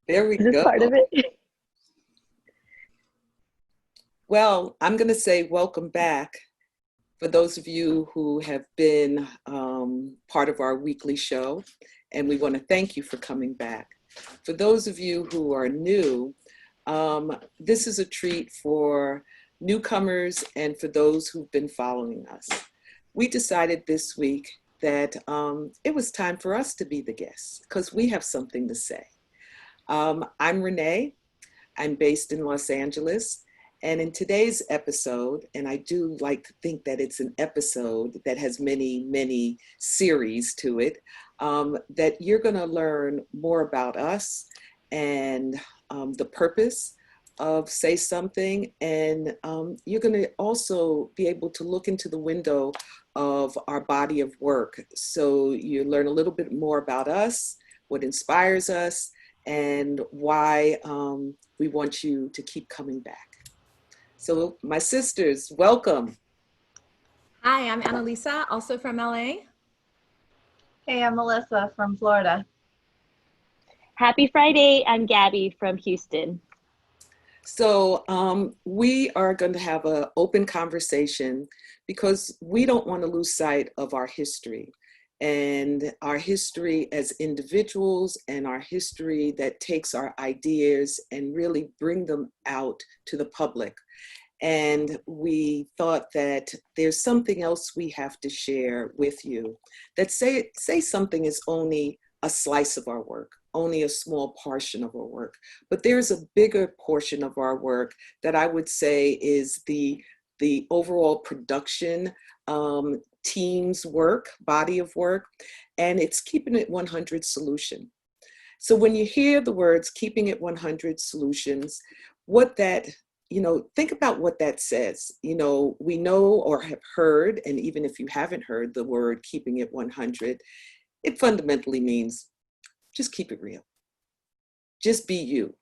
There we Is this go. part of it? Well, I'm going to say welcome back for those of you who have been part of our weekly show, and we want to thank you for coming back. For those of you who are new, this is a treat for newcomers and for those who've been following us. We decided this week that it was time for us to be the guests because we have something to say. I'm Renee. I'm based in Los Angeles. And in today's episode, and I do like to think that it's an episode that has many, many series to it, that you're going to learn more about us and the purpose of Say Something. And you're going to also be able to look into the window of our body of work. So you learn a little bit more about us, what inspires us, and why we want you to keep coming back. So my sisters, welcome. Hi, I'm Annalisa, also from LA. Hey, I'm Melissa from Florida. Happy Friday. I'm Gabby from Houston. So we are going to have an open conversation because we don't want to lose sight of our history and our history as individuals and our history that takes our ideas and really bring them out to the public. And we thought that there's something else we have to share with you. That Say Something is only a slice of our work, only a small portion of our work. But there's a bigger portion of our work that I would say is the overall production team's work, body of work, and it's Keeping It 100 Solution. So when you hear the words Keeping It 100 Solutions, what that, think about what that says. We know or have heard, and even if you haven't heard the word Keeping It 100, it fundamentally means just keep it real. Just be you.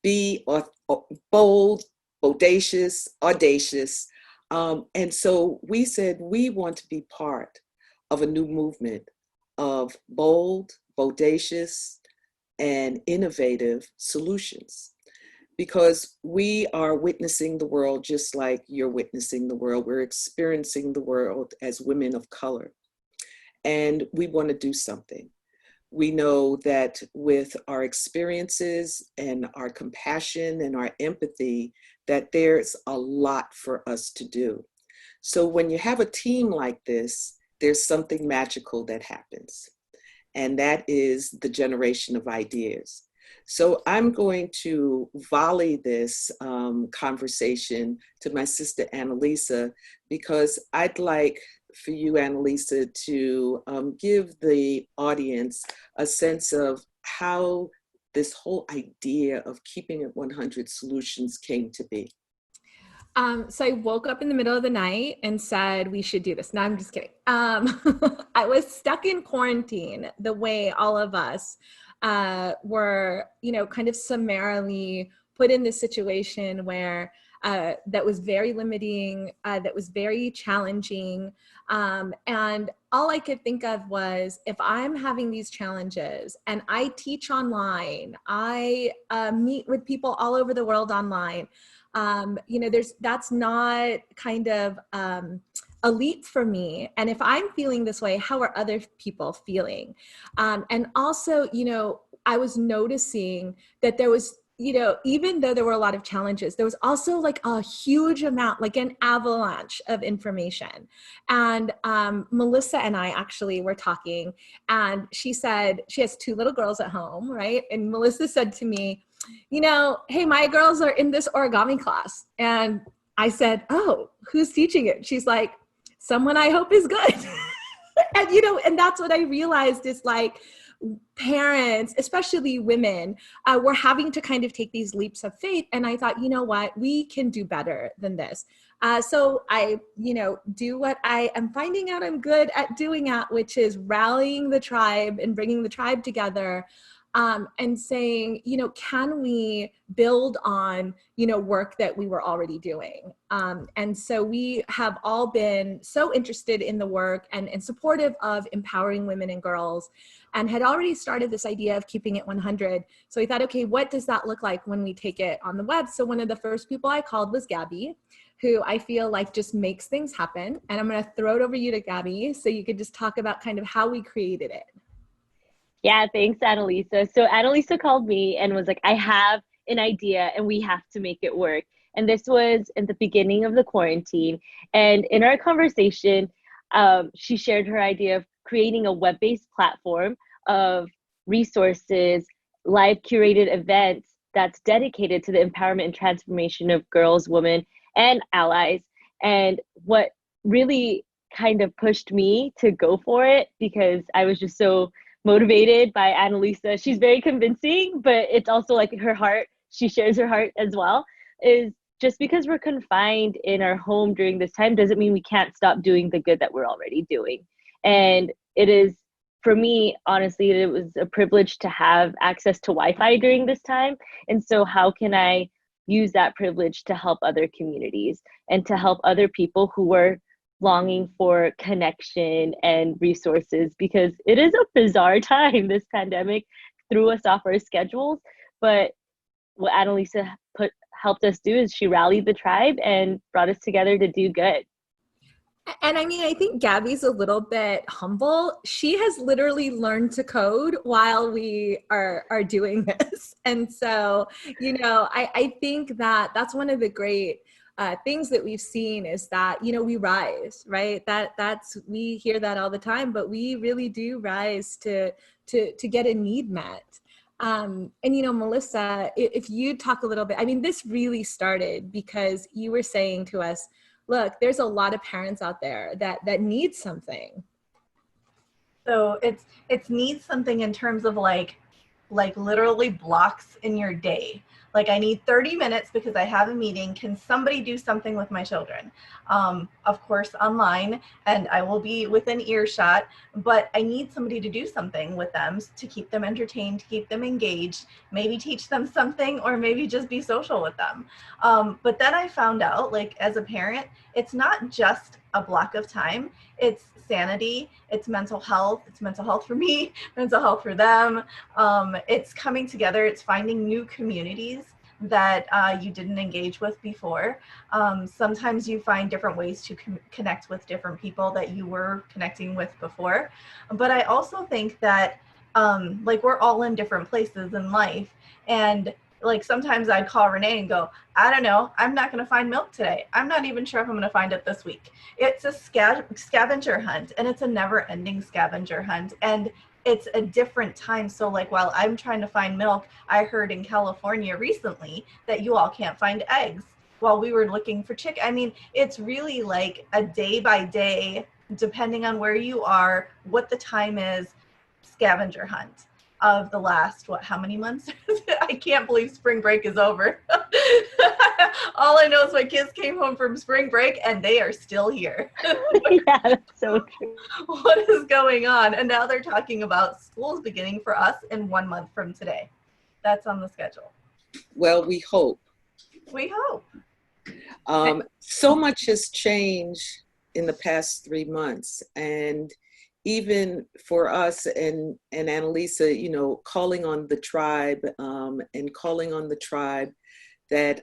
Be bold, bodacious, audacious. And so we said we want to be part of a new movement of bold, bodacious, and innovative solutions. Because we are witnessing the world just like you're witnessing the world. We're experiencing the world as women of color. And we want to do something. We know that with our experiences and our compassion and our empathy, that there's a lot for us to do. So when you have a team like this, there's something magical that happens. And that is the generation of ideas. So I'm going to volley this conversation to my sister Annalisa, because I'd like for you, Annalisa, to give the audience a sense of how this whole idea of Keeping It 100 Solutions came to be. So I woke up in the middle of the night and said, we should do this. No, I'm just kidding. I was stuck in quarantine the way all of us were, kind of summarily put in this situation where that was very limiting, that was very challenging. And all I could think of was, if I'm having these challenges and I teach online, I meet with people all over the world online, that's not kind of a leap for me. And if I'm feeling this way, how are other people feeling? And also, I was noticing that there was, even though there were a lot of challenges, there was also like a huge amount, like an avalanche of information. And Melissa and I actually were talking, and she said she has 2 little girls at home, right? And Melissa said to me, hey, my girls are in this origami class. And I said, oh, who's teaching it? She's like, someone I hope is good. And that's what I realized is like, parents, especially women, were having to kind of take these leaps of faith. And I thought, you know what, we can do better than this. So I, do what I am finding out I'm good at doing which is rallying the tribe and bringing the tribe together and saying, can we build on, work that we were already doing? And so we have all been so interested in the work and supportive of empowering women and girls, and had already started this idea of keeping it 100. So we thought, okay, what does that look like when we take it on the web? So one of the first people I called was Gabby, who I feel like just makes things happen. And I'm going to throw it over you to Gabby, so you could just talk about kind of how we created it. Yeah, thanks, Annalisa. So Annalisa called me and was like, I have an idea and we have to make it work. And this was in the beginning of the quarantine. And in our conversation, she shared her idea of creating a web-based platform of resources, live curated events that's dedicated to the empowerment and transformation of girls, women, and allies. And what really kind of pushed me to go for it, because I was just so motivated by Annalisa. She's very convincing, but it's also like her heart. She shares her heart as well. Is just because we're confined in our home during this time doesn't mean we can't stop doing the good that we're already doing. And it is, for me, honestly, it was a privilege to have access to Wi-Fi during this time. And so how can I use that privilege to help other communities and to help other people who were longing for connection and resources, because it is a bizarre time. This pandemic threw us off our schedules, but what Annalisa helped us do is she rallied the tribe and brought us together to do good. And I mean, I think Gabby's a little bit humble. She has literally learned to code while we are doing this. And so, I think that that's one of the great things that we've seen is that, we rise, right? We hear that all the time, but we really do rise to get a need met. And, Melissa, if you talk a little bit, I mean, this really started because you were saying to us, look, there's a lot of parents out there that need something. So it's needs something in terms of like literally blocks in your day. Like, I need 30 minutes because I have a meeting. Can somebody do something with my children? Of course, online, and I will be within earshot, but I need somebody to do something with them to keep them entertained, to keep them engaged, maybe teach them something, or maybe just be social with them. But then I found out, like, as a parent, it's not just a block of time. It's sanity, it's mental health for me, mental health for them. It's coming together, it's finding new communities that you didn't engage with before. Sometimes you find different ways to connect with different people that you were connecting with before. But I also think that like, we're all in different places in life, and like, sometimes I'd call Renee and go, I don't know, I'm not going to find milk today. I'm not even sure if I'm going to find it this week. It's a scavenger hunt, and it's a never ending scavenger hunt. And it's a different time. So like, while I'm trying to find milk, I heard in California recently that you all can't find eggs while we were looking for chicken. I mean, it's really like a day by day, depending on where you are, what the time is, scavenger hunt of the last, how many months? I can't believe spring break is over. All I know is my kids came home from spring break and they are still here. Yeah, that's so true. What is going on? And now they're talking about schools beginning for us in 1 month from today. That's on the schedule. Well, we hope. We hope. So much has changed in the past 3 months, and even for us and Annalisa, calling on the tribe and calling on the tribe that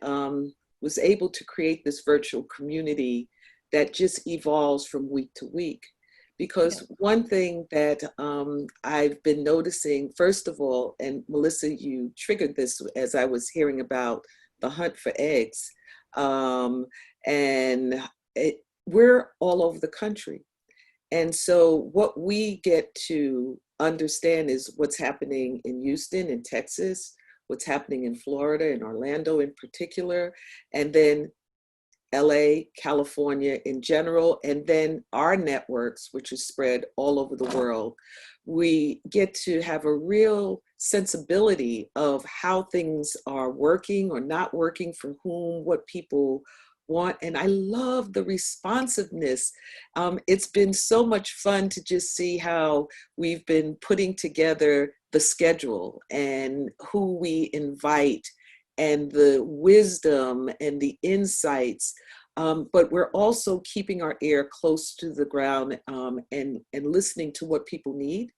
was able to create this virtual community that just evolves from week to week. Because one thing that I've been noticing, first of all, and Melissa, you triggered this as I was hearing about the hunt for eggs, we're all over the country. And so what we get to understand is what's happening in Houston, in Texas, what's happening in Florida, in Orlando in particular, and then LA, California in general, and then our networks, which are spread all over the world. We get to have a real sensibility of how things are working or not working for whom, what people want. And I love the responsiveness. It's been so much fun to just see how we've been putting together the schedule and who we invite and the wisdom and the insights. But we're also keeping our ear close to the ground, and listening to what people need.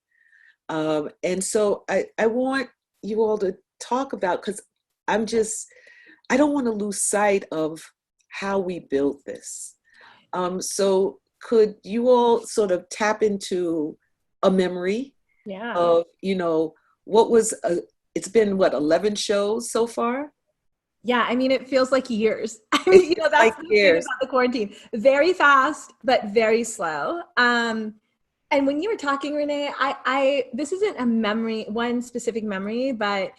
And so I want you all to talk about, because I don't want to lose sight of how we built this. So could you all sort of tap into a memory Yeah. of, what was, it's been what, 11 shows so far? Yeah, I mean, it feels like years. I mean, that's like the thing years. about the quarantine. Very fast, but very slow. And when you were talking, Renee, this isn't a memory, one specific memory, but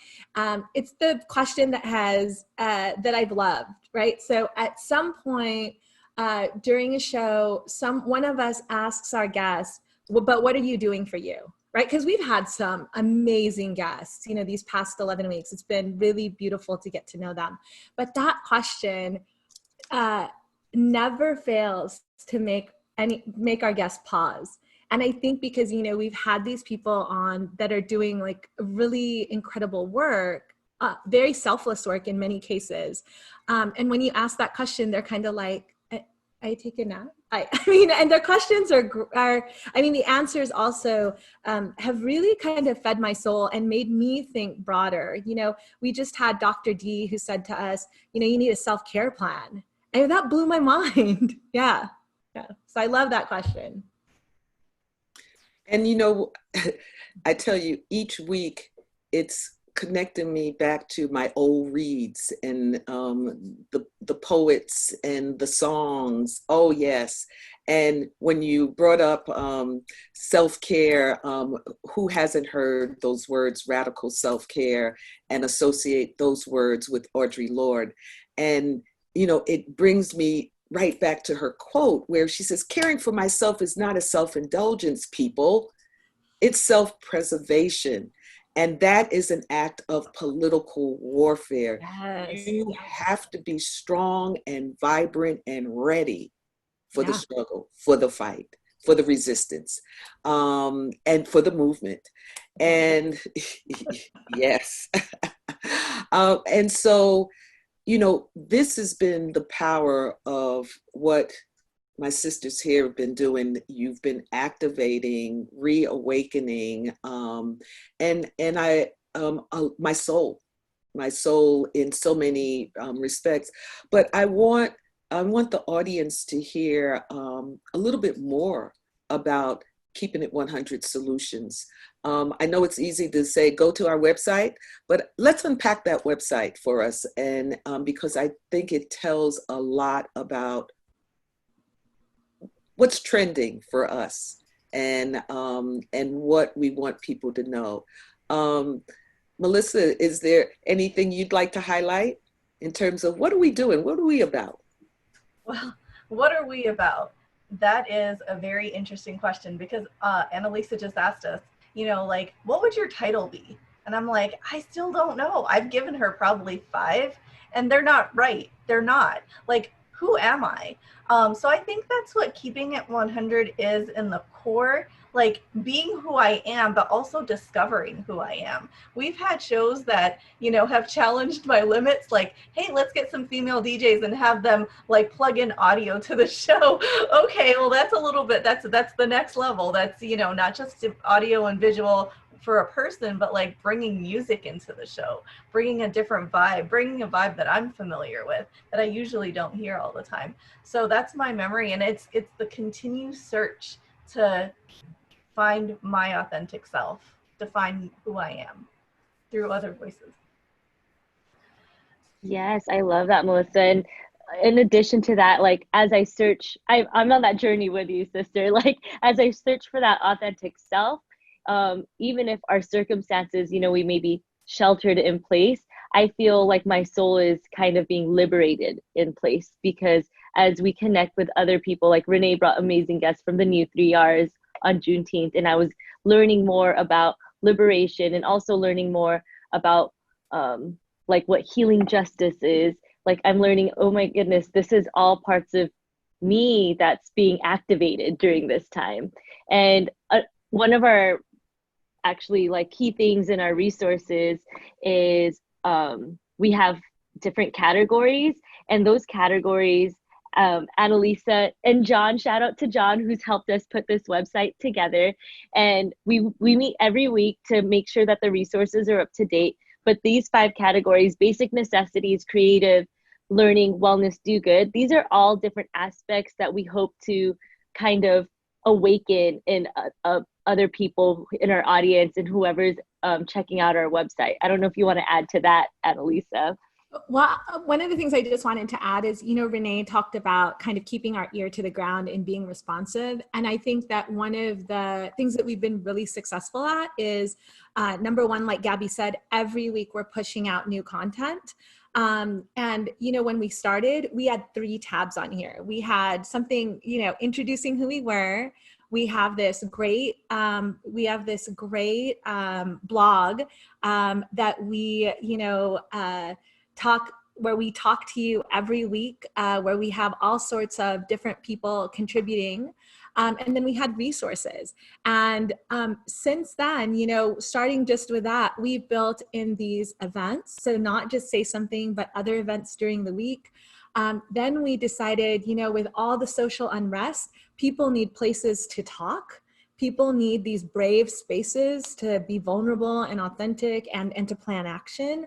it's the question that that I've loved, right? So at some point during a show, one of us asks our guest, well, but what are you doing for you? Right? Because we've had some amazing guests, these past 11 weeks. It's been really beautiful to get to know them. But that question never fails to make our guests pause. And I think because, we've had these people on that are doing like really incredible work, very selfless work in many cases. And when you ask that question, they're kind of like, I take a nap. I mean, and their questions are, the answers also have really kind of fed my soul and made me think broader. We just had Dr. D who said to us, you need a self-care plan. And that blew my mind. Yeah. So I love that question. And, I tell you, each week it's connecting me back to my old reads and the poets and the songs. Oh, yes. And when you brought up self-care, who hasn't heard those words, radical self-care, and associate those words with Audre Lorde? And, it brings me right back to her quote where she says, caring for myself is not a self-indulgence, people. It's self-preservation. And that is an act of political warfare. Yes. You have to be strong and vibrant and ready for the struggle, for the fight, for the resistance, and for the movement. And yes. And so, this has been the power of what my sisters here have been doing. You've been activating, reawakening, and my soul in so many respects. But I want the audience to hear a little bit more about Keeping It 100 Solutions. I know it's easy to say, go to our website, but let's unpack that website for us. And because I think it tells a lot about what's trending for us and what we want people to know. Melissa, is there anything you'd like to highlight in terms of what are we doing? What are we about? Well, what are we about? That is a very interesting question because Annalisa just asked us, what would your title be? And I'm like, I still don't know. I've given her probably 5 and they're not right. They're not. Like, who am I? So I think that's what Keeping It 100 is in the core, like being who I am, but also discovering who I am. We've had shows that, have challenged my limits, like, hey, let's get some female DJs and have them like plug in audio to the show. Okay, well, that's a little bit, that's the next level. That's, not just audio and visual for a person, but like bringing music into the show, bringing a different vibe, bringing a vibe that I'm familiar with that I usually don't hear all the time. So that's my memory. And it's the continued search to find my authentic self, to find who I am through other voices. Yes, I love that, Melissa. And in addition to that, like as I search, I'm on that journey with you, sister. Like as I search for that authentic self, even if our circumstances, we may be sheltered in place, I feel like my soul is kind of being liberated in place because as we connect with other people, like Renee brought amazing guests from the new 3Rs on Juneteenth, and I was learning more about liberation and also learning more about like what healing justice is. Like I'm learning, oh my goodness, this is all parts of me that's being activated during this time. And one of our actually like key things in our resources is we have different categories, and those categories, Annalisa and John, shout out to John who's helped us put this website together. And we meet every week to make sure that the resources are up to date. But these 5 categories, basic necessities, creative, learning, wellness, do good, these are all different aspects that we hope to kind of awaken in other people in our audience and whoever's checking out our website. I don't know if you want to add to that, Annalisa. Well, one of the things I just wanted to add is, Renee talked about kind of keeping our ear to the ground and being responsive. And I think that one of the things that we've been really successful at is, number one, like Gabby said, every week we're pushing out new content. And, when we started, we had 3 tabs on here. We had something, introducing who we were. We have this great, blog that we, where we talk to you every week, where we have all sorts of different people contributing. And then we had resources. And since then, starting just with that, we've built in these events. So not just Say Something, but other events during the week. Then we decided, with all the social unrest, people need places to talk. People need these brave spaces to be vulnerable and authentic and to plan action.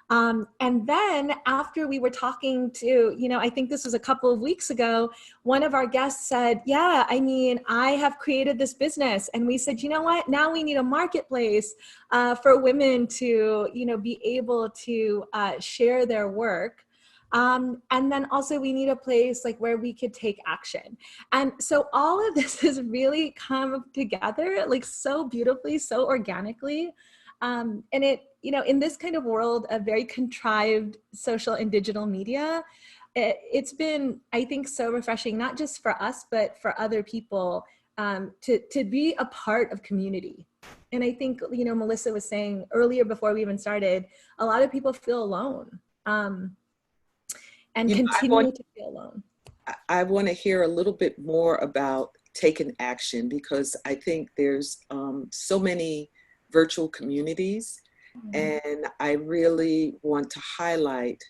And then after we were talking to, I think this was a couple of weeks ago, one of our guests said, yeah, I have created this business. And we said, you know what, now we need a marketplace for women to, be able to share their work. And then also we need a place like where we could take action. And so all of this has really come together like so beautifully, so organically. And it, in this kind of world of very contrived social and digital media, it's been, I think, so refreshing, not just for us, but for other people to be a part of community. And I think, Melissa was saying earlier before we even started, a lot of people feel alone and continue to feel alone. I want to hear a little bit more about taking action, because I think there's so many virtual communities, and I really want to highlight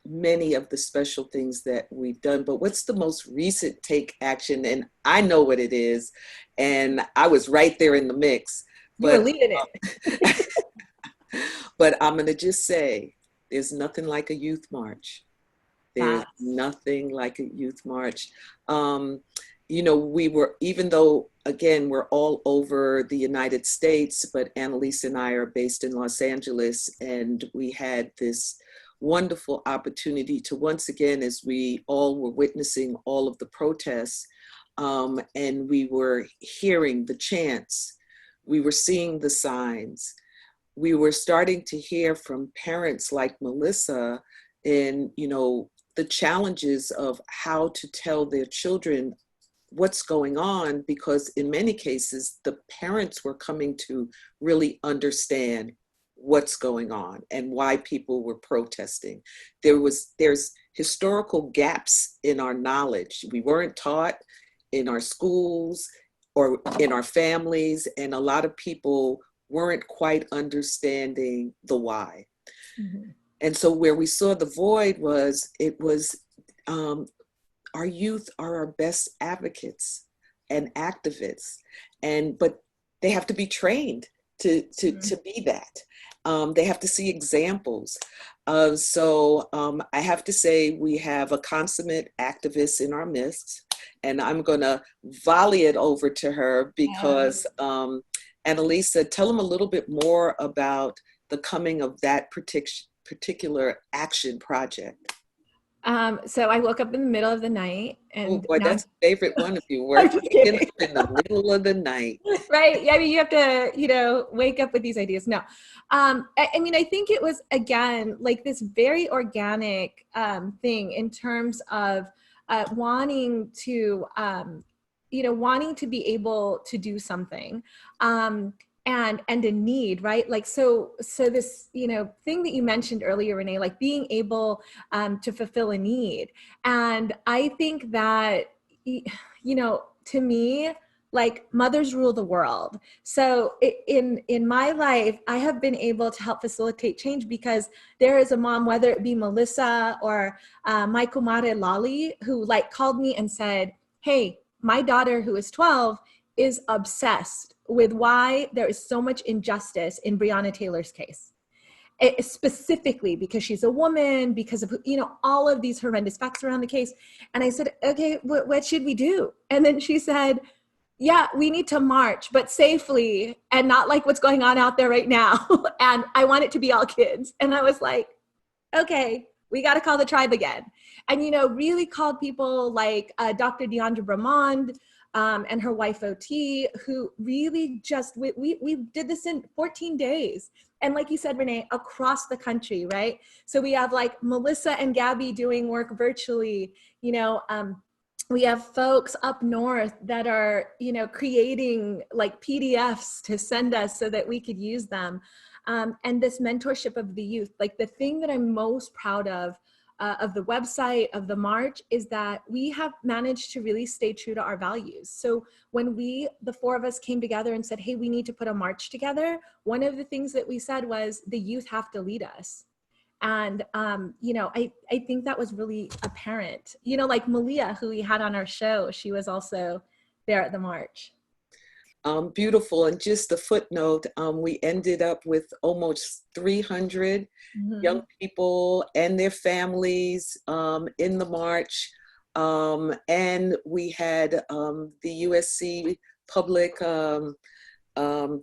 many of the special things that we've done. But what's the most recent take action? And I know what it is, and I was right there in the mix. You were leading it. But I'm going to just say, there's nothing like a youth march. There's nothing like a youth march. We were, even though, again, we're all over the United States, but Annalise and I are based in Los Angeles, and we had this wonderful opportunity to once again, as we all were witnessing all of the protests, and we were hearing the chants, we were seeing the signs, we were starting to hear from parents like Melissa, and, the challenges of how to tell their children what's going on, because in many cases, the parents were coming to really understand what's going on and why people were protesting. There's historical gaps in our knowledge. We weren't taught in our schools or in our families, and a lot of people weren't quite understanding the why. Mm-hmm. And so where we saw the void was, our youth are our best advocates and activists, but they have to be trained to be that. They have to see examples. So I have to say we have a consummate activist in our midst, and I'm gonna volley it over to her because Annalisa, tell them a little bit more about the coming of that particular action project. So I woke up in the middle of the night, and oh boy, that's a favorite one of you. We're waking up in the middle of the night. Right. Yeah, I mean, you have to, wake up with these ideas. No. I think it was, again, like this very organic thing in terms of wanting to be able to do something. And a need, right? Like, so this, thing that you mentioned earlier, Renee, like being able to fulfill a need. And I think that, to me, like mothers rule the world. So in my life, I have been able to help facilitate change because there is a mom, whether it be Melissa or my kumare Lali, who like called me and said, hey, my daughter who is 12 is obsessed with why there is so much injustice in Breonna Taylor's case. Specifically because she's a woman, because of, you know, all of these horrendous facts around the case. And I said, okay, what should we do? And then she said, yeah, we need to march, but safely and not like what's going on out there right now. And I want it to be all kids. And I was like, okay, we got to call the tribe again. And, you know, really called people like Dr. Deandra Bramond and her wife OT, who really just, we did this in 14 days. And like you said, Renee, across the country, right? So we have like Melissa and Gabby doing work virtually, you know, we have folks up north that are, you know, creating like PDFs to send us so that we could use them. And this mentorship of the youth, like the thing that I'm most proud of the website, of the march, is that we have managed to really stay true to our values. So when the four of us came together and said, hey, we need to put a march together, one of the things that we said was the youth have to lead us. And, you know, I think that was really apparent. You know, like Malia, who we had on our show, she was also there at the march. Beautiful. And just a footnote, we ended up with almost 300 young people and their families in the march. And we had the USC public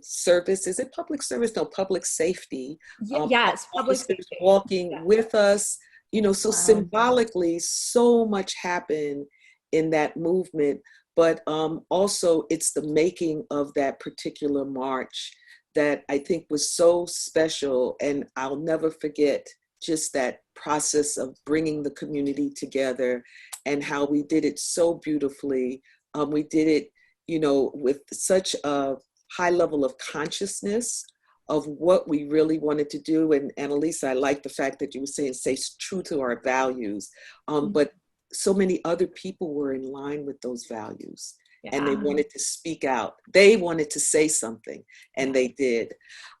service. Is it public service? No, public safety. Yes, public safety. Walking with us, you know, so symbolically, so much happened in that movement. But also it's the making of that particular march that I think was so special. And I'll never forget just that process of bringing the community together and how we did it so beautifully. We did it, you know, with such a high level of consciousness of what we really wanted to do. And Annalisa, I like the fact that you were saying, stay true to our values. But so many other people were in line with those values and they wanted to speak out. They wanted to say something and they did.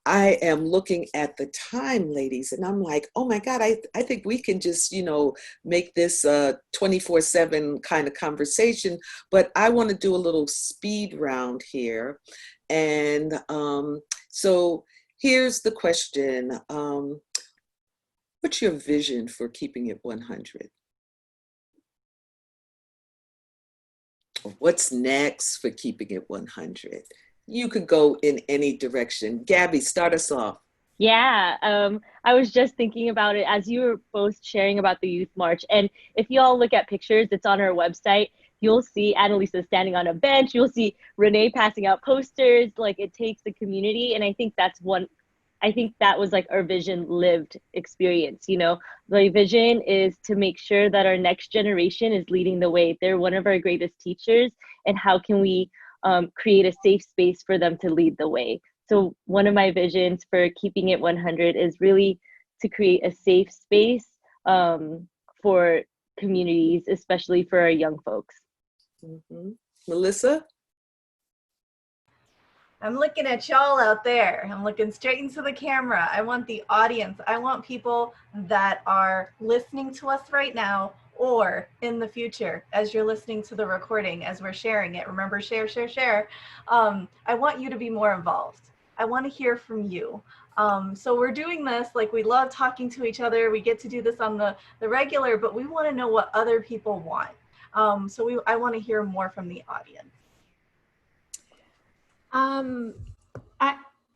I am looking at the time, ladies, and I'm like, oh my God, I think we can just, you know, make this a 24/7 kind of conversation, but I want to do a little speed round here. And so here's the question. What's your vision for keeping it 100? What's next for keeping it 100? You could go in any direction. Gabby, start us off. Yeah, I was just thinking about it as you were both sharing about the Youth March. And if you all look at pictures, it's on our website. You'll see Annalisa standing on a bench. You'll see Renee passing out posters. Like, it takes the community. And I think that was like our vision lived experience. You know, the vision is to make sure that our next generation is leading the way. They're one of our greatest teachers. And how can we create a safe space for them to lead the way? So one of my visions for keeping it 100 is really to create a safe space for communities, especially for our young folks. Melissa? I'm looking at y'all out there. I'm looking straight into the camera. I want the audience. I want people that are listening to us right now or in the future as you're listening to the recording, as we're sharing it. Remember, share, share, share. I want you to be more involved. I want to hear from you. So we're doing this, like, we love talking to each other. We get to do this on the regular, but we want to know what other people want. I want to hear more from the audience.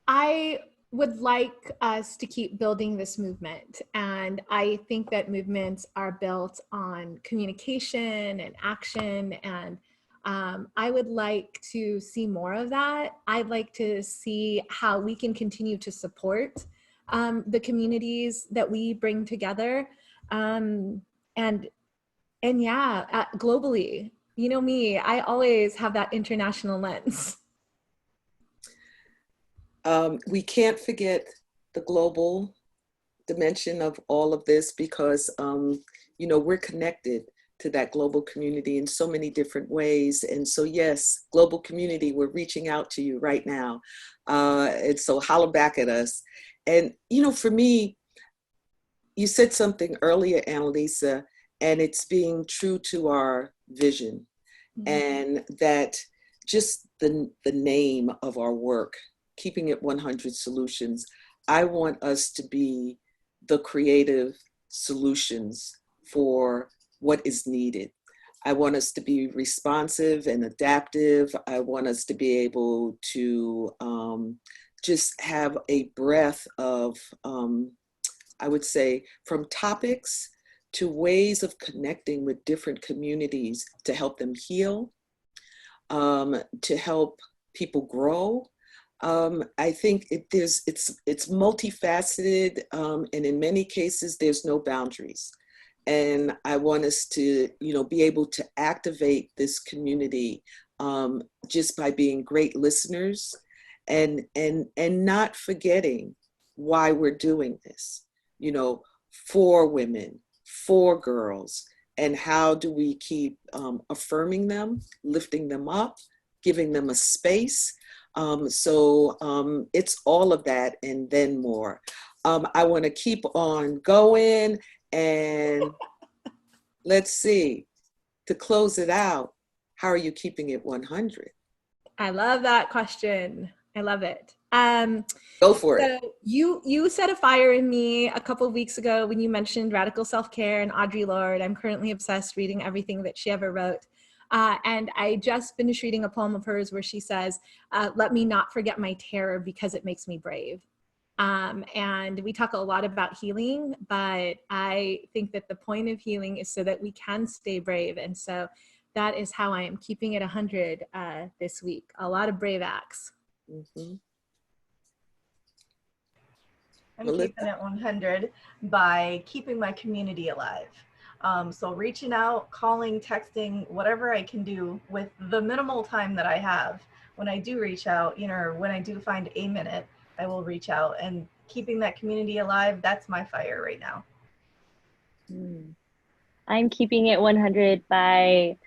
I would like us to keep building this movement. And I think that movements are built on communication and action. And I would like to see more of that. I'd like to see how we can continue to support the communities that we bring together. And yeah, globally, you know me, I always have that international lens. We can't forget the global dimension of all of this because, you know, we're connected. to that global community in so many different ways. And so, yes, global community, we're reaching out to you right now. And so holler back at us. And, you know, for me, you said something earlier, Annalisa, and it's being true to our vision. And that just the name of our work, Keeping It 100 Solutions, I want us to be the creative solutions for what is needed. I want us to be responsive and adaptive. I want us to be able to just have a breadth of, I would say, from topics to ways of connecting with different communities to help them heal, to help people grow. I think it's multifaceted, and in many cases, there's no boundaries. And I want us to, you know, be able to activate this community just by being great listeners and not forgetting why we're doing this, you know, for women, for girls, and how do we keep affirming them, lifting them up, giving them a space. So it's all of that and then more. I want to keep on going, and let's see, to close it out, how are you keeping it 100? I love that question. I love it. Go for it. So you set a fire in me a couple of weeks ago when you mentioned radical self-care and Audre Lorde. I'm currently obsessed reading everything that she ever wrote. And I just finished reading a poem of hers where she says, let me not forget my terror because it makes me brave. And we talk a lot about healing, but I think that the point of healing is so that we can stay brave. And so that is how I am keeping it 100 this week. A lot of brave acts. Mm-hmm. I'm keeping it 100 by keeping my community alive. So reaching out, calling, texting, whatever I can do with the minimal time that I have. When I do reach out, you know, when I do find a minute, I will reach out, and keeping that community alive, that's my fire right now. I'm keeping it 100 by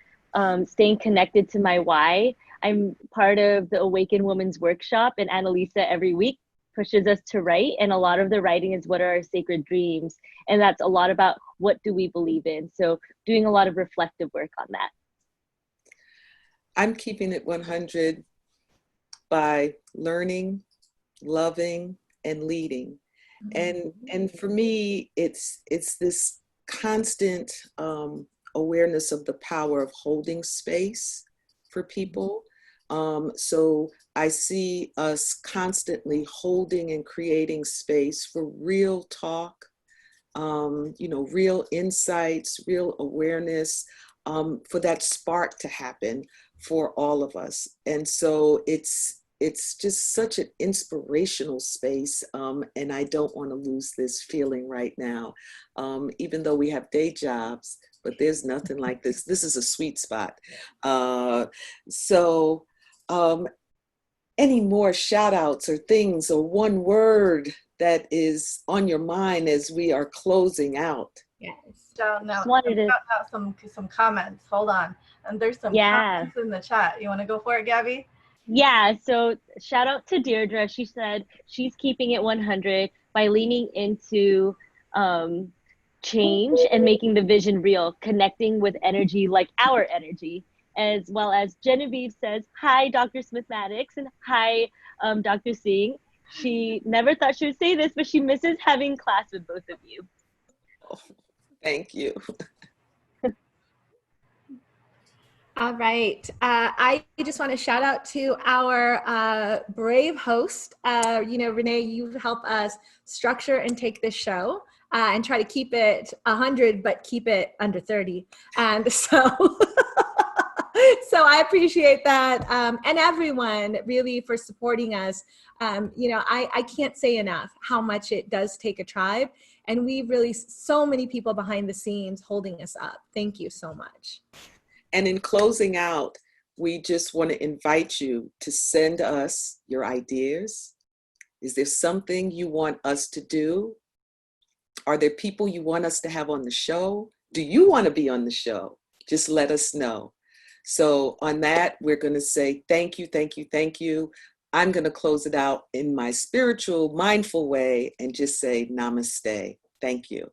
staying connected to my why. I'm part of the Awaken Women's Workshop, and Annalisa every week pushes us to write, and a lot of the writing is what are our sacred dreams, and that's a lot about what do we believe in. So doing a lot of reflective work on that. I'm keeping it 100 by learning, loving, and leading. And for me, it's this constant awareness of the power of holding space for people. So I see us constantly holding and creating space for real talk, you know, real insights, real awareness, for that spark to happen for all of us. And so it's just such an inspirational space, and I don't want to lose this feeling right now, even though we have day jobs, but there's nothing like this. This is a sweet spot. So any more shout outs or things or one word that is on your mind as we are closing out? Yes. Now, out some comments. Hold on. And there's some comments in the chat. You want to go for it, Gabby? Yeah, so shout out to Deirdre. She said she's keeping it 100 by leaning into change and making the vision real, connecting with energy like our energy. As well as Genevieve says, hi, Dr. Smith-Maddox, and hi, Dr. Singh. She never thought she would say this, but she misses having class with both of you. Oh, thank you. All right. I just want to shout out to our brave host. You know, Renee, you help us structure and take this show and try to keep it 100, but keep it under 30. And so, so I appreciate that. And everyone really for supporting us. You know, I can't say enough how much it does take a tribe. And we really, so many people behind the scenes holding us up. Thank you so much. And in closing out, we just want to invite you to send us your ideas. Is there something you want us to do? Are there people you want us to have on the show? do you want to be on the show? Just let us know. So on that, we're going to say thank you, thank you, thank you. I'm going to close it out in my spiritual, mindful way and just say namaste. Thank you.